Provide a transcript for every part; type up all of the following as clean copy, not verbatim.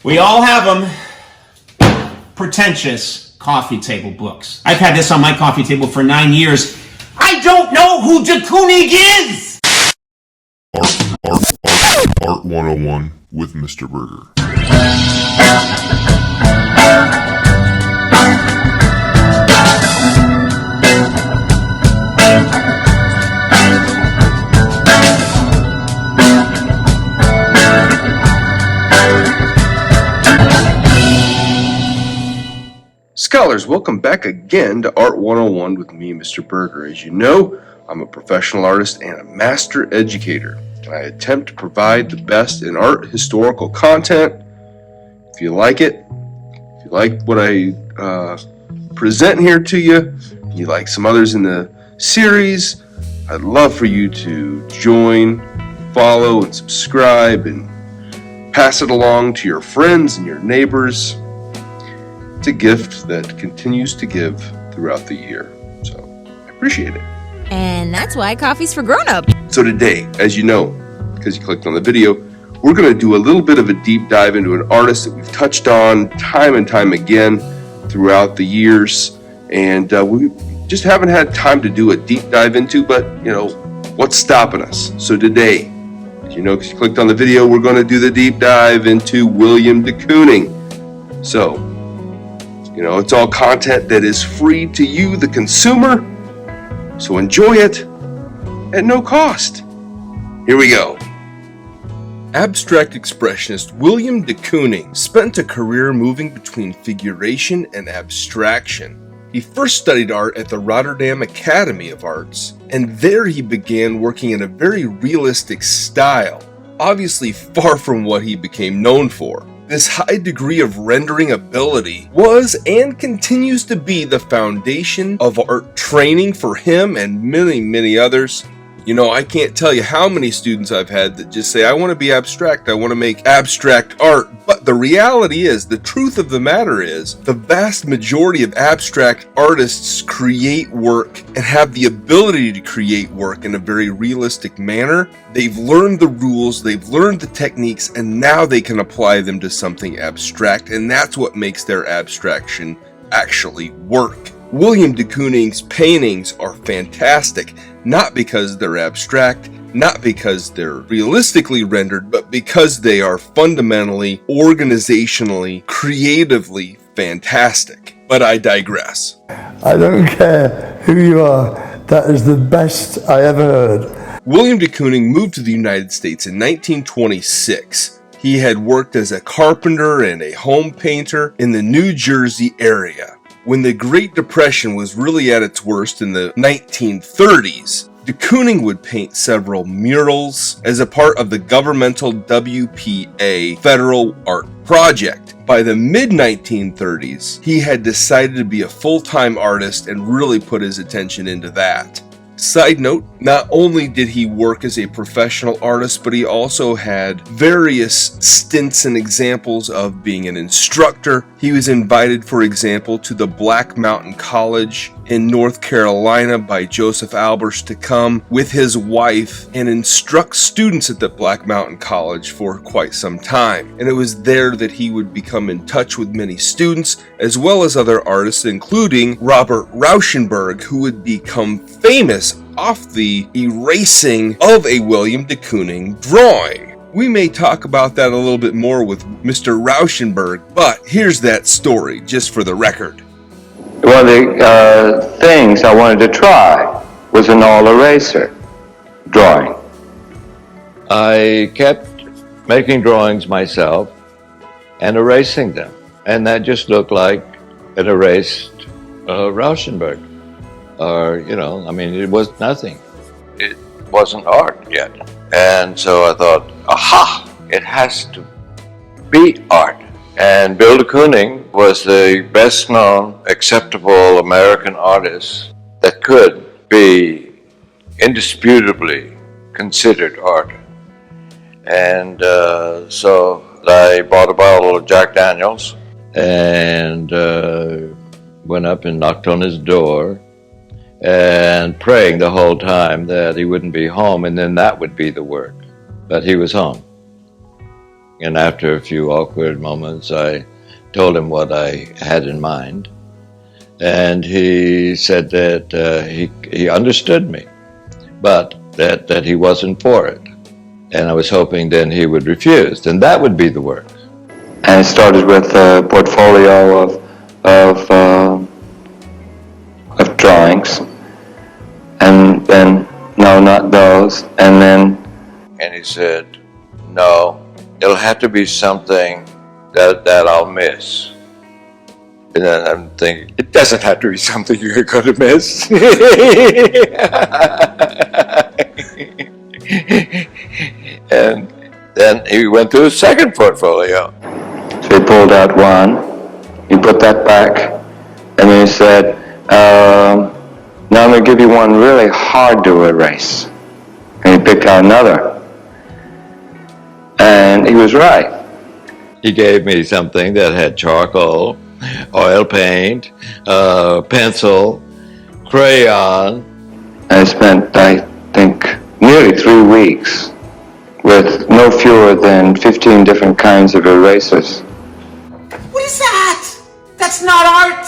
We all have them. Pretentious coffee table books. I've had this on my coffee table for 9 years. I don't know who de Kooning is! Art 101 with Mr. Burgher. Scholars, welcome back again to Art 101 with me, Mr. Burgher. As you know, I'm a professional artist and a master educator. I attempt to provide the best in art historical content. If you like it, if you like what I present here to you, you like some others in the series, I'd love for you to join, follow, and subscribe, and pass it along to your friends and your neighbors. It's a gift that continues to give throughout the year, so I appreciate it. And that's why coffee's for grown-ups. So today, as you know, because you clicked on the video, we're going to do a little bit of a deep dive into an artist that we've touched on time and time again throughout the years, and we just haven't had time to do a deep dive into, but, you know, what's stopping us? So today, as you know, because you clicked on the video, we're going to do the deep dive into Willem de Kooning. So, you know, it's all content that is free to you, the consumer, so enjoy it at no cost. Here we go. Abstract expressionist Willem de Kooning spent a career moving between figuration and abstraction. He first studied art at the Rotterdam Academy of Arts, and there he began working in a very realistic style, obviously far from what he became known for. This high degree of rendering ability was and continues to be the foundation of art training for him and many, many others. You know, I can't tell you how many students I've had that just say, I want to be abstract, I want to make abstract art. But the reality is, the truth of the matter is, the vast majority of abstract artists create work and have the ability to create work in a very realistic manner. They've learned the rules, they've learned the techniques, and now they can apply them to something abstract, and that's what makes their abstraction actually work. Willem de Kooning's paintings are fantastic, not because they're abstract, not because they're realistically rendered, but because they are fundamentally, organizationally, creatively fantastic. But I digress. I don't care who you are, that is the best I ever heard. Willem de Kooning moved to the United States in 1926. He had worked as a carpenter and a home painter in the New Jersey area. When the Great Depression was really at its worst in the 1930s, de Kooning would paint several murals as a part of the governmental WPA federal art project. By the mid-1930s, he had decided to be a full-time artist and really put his attention into that. Side note, not only did he work as a professional artist, but he also had various stints and examples of being an instructor. He was invited, for example, to the Black Mountain College in North Carolina by Joseph Albers to come with his wife and instruct students at the Black Mountain College for quite some time. And it was there that he would become in touch with many students, as well as other artists, including Robert Rauschenberg, who would become famous off the erasing of a Willem de Kooning drawing. We may talk about that a little bit more with Mr. Rauschenberg, but here's that story, just for the record. One of the things I wanted to try was an all eraser drawing. I kept making drawings myself and erasing them, and that just looked like an erased Rauschenberg. Or, you know, I mean, it was nothing. It wasn't art yet. And so I thought, aha, it has to be art. And Bill de Kooning was the best known, acceptable American artist that could be indisputably considered art. And so I bought a bottle of Jack Daniels and went up and knocked on his door and praying the whole time that he wouldn't be home, and then that would be the work, that he was home. And after a few awkward moments, I told him what I had in mind. And he said that he understood me, but that he wasn't for it. And I was hoping then he would refuse, and that would be the work. And it started with a portfolio of drawings, and then, no, not those, and then... And he said, no, it'll have to be something that I'll miss. And then I'm thinking, it doesn't have to be something you're going to miss. And then he went to his second portfolio. So he pulled out one, he put that back, and then he said, now I'm going to give you one really hard to erase. And he picked out another. And he was right. He gave me something that had charcoal, oil paint, pencil, crayon. I spent, I think, nearly 3 weeks with no fewer than 15 different kinds of erasers. What is that? That's not art!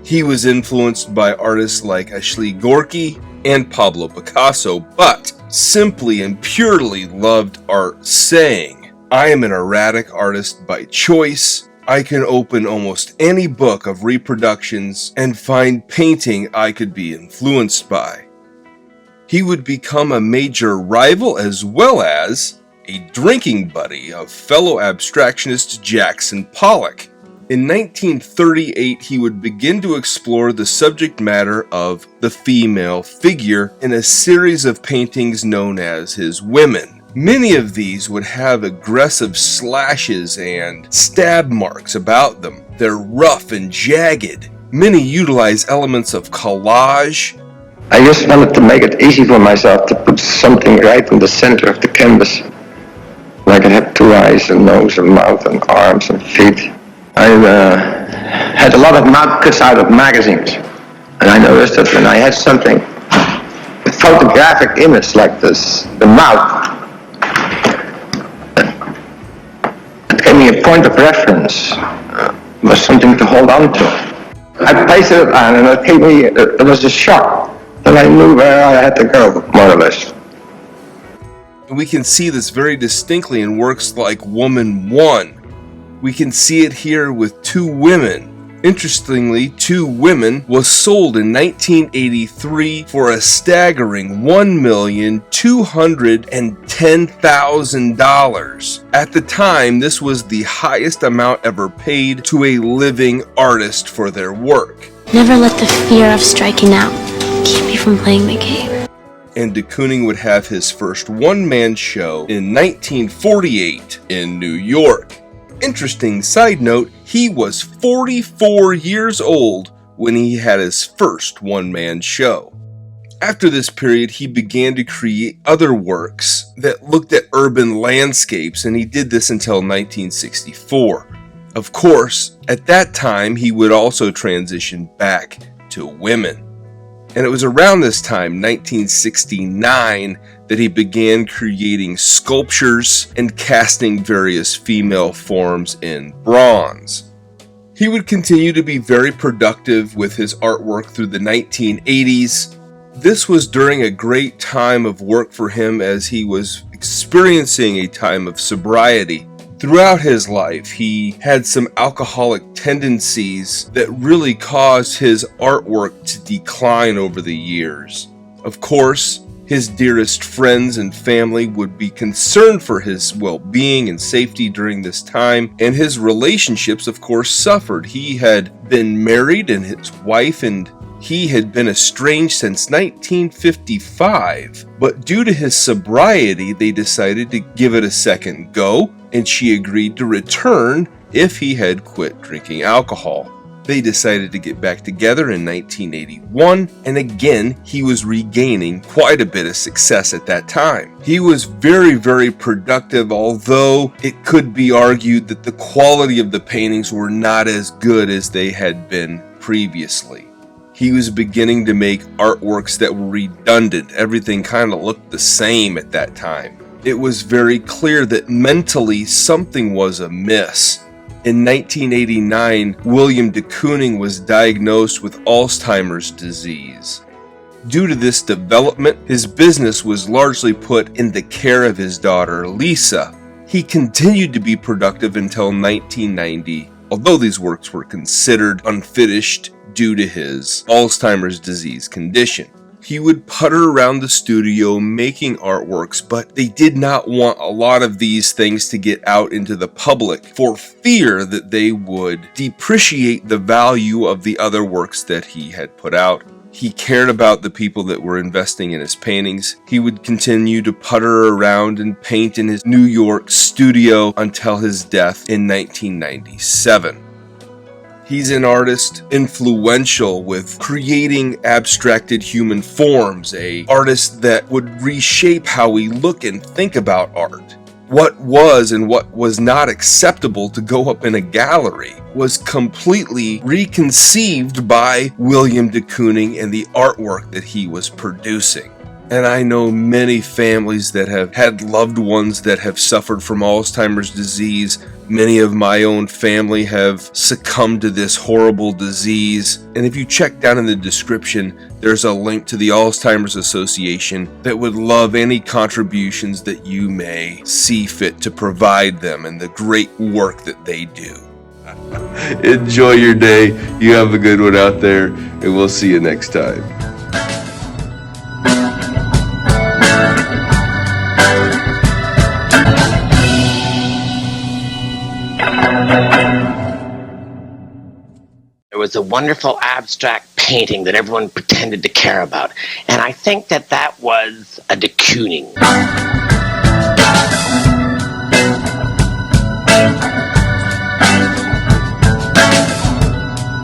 He was influenced by artists like Ashley Gorky and Pablo Picasso, but simply and purely loved art, saying, I am an erratic artist by choice. I can open almost any book of reproductions and find painting I could be influenced by. He would become a major rival as well as a drinking buddy of fellow abstractionist Jackson Pollock. In 1938, he would begin to explore the subject matter of the female figure in a series of paintings known as his Women. Many of these would have aggressive slashes and stab marks about them. They're rough and jagged. Many utilize elements of collage. I just wanted to make it easy for myself to put something right in the center of the canvas. Like it had 2 eyes, a nose, a mouth, and arms and feet. I had a lot of mouth cuts out of magazines. And I noticed that when I had something, a photographic image like this, the mouth, it gave me a point of reference. It was something to hold on to. I placed it on and it gave me, it was a shock. And I knew where I had to go, more or less. We can see this very distinctly in works like Woman 1. We can see it here with 2 Women. Interestingly, 2 Women was sold in 1983 for a staggering $1,210,000. At the time, this was the highest amount ever paid to a living artist for their work. Never let the fear of striking out keep me from playing the game. And de Kooning would have his first one-man show in 1948 in New York. Interesting side note, he was 44 years old when he had his first one-man show. After this period, he began to create other works that looked at urban landscapes, and he did this until 1964. Of course, at that time, he would also transition back to women. And it was around this time, 1969, that he began creating sculptures and casting various female forms in bronze. He would continue to be very productive with his artwork through the 1980s. This was during a great time of work for him as he was experiencing a time of sobriety. Throughout his life, he had some alcoholic tendencies that really caused his artwork to decline over the years. Of course, his dearest friends and family would be concerned for his well-being and safety during this time, and his relationships, of course, suffered. He had been married, and his wife and he had been estranged since 1955, but due to his sobriety, they decided to give it a second go, and she agreed to return if he had quit drinking alcohol. They decided to get back together in 1981, and again, he was regaining quite a bit of success at that time. He was very, very productive, although it could be argued that the quality of the paintings were not as good as they had been previously. He was beginning to make artworks that were redundant. Everything kind of looked the same at that time. It was very clear that mentally something was amiss. In 1989, Willem de Kooning was diagnosed with Alzheimer's disease. Due to this development, his business was largely put in the care of his daughter, Lisa. He continued to be productive until 1990, although these works were considered unfinished due to his Alzheimer's disease condition. He would putter around the studio making artworks, but they did not want a lot of these things to get out into the public for fear that they would depreciate the value of the other works that he had put out. He cared about the people that were investing in his paintings. He would continue to putter around and paint in his New York studio until his death in 1997. He's an artist influential with creating abstracted human forms, an artist that would reshape how we look and think about art. What was and what was not acceptable to go up in a gallery was completely reconceived by Willem de Kooning and the artwork that he was producing. And I know many families that have had loved ones that have suffered from Alzheimer's disease. Many of my own family have succumbed to this horrible disease. And if you check down in the description, there's a link to the Alzheimer's Association that would love any contributions that you may see fit to provide them and the great work that they do. Enjoy your day. You have a good one out there, and we'll see you next time. There was a wonderful abstract painting that everyone pretended to care about, and I think that was a de Kooning.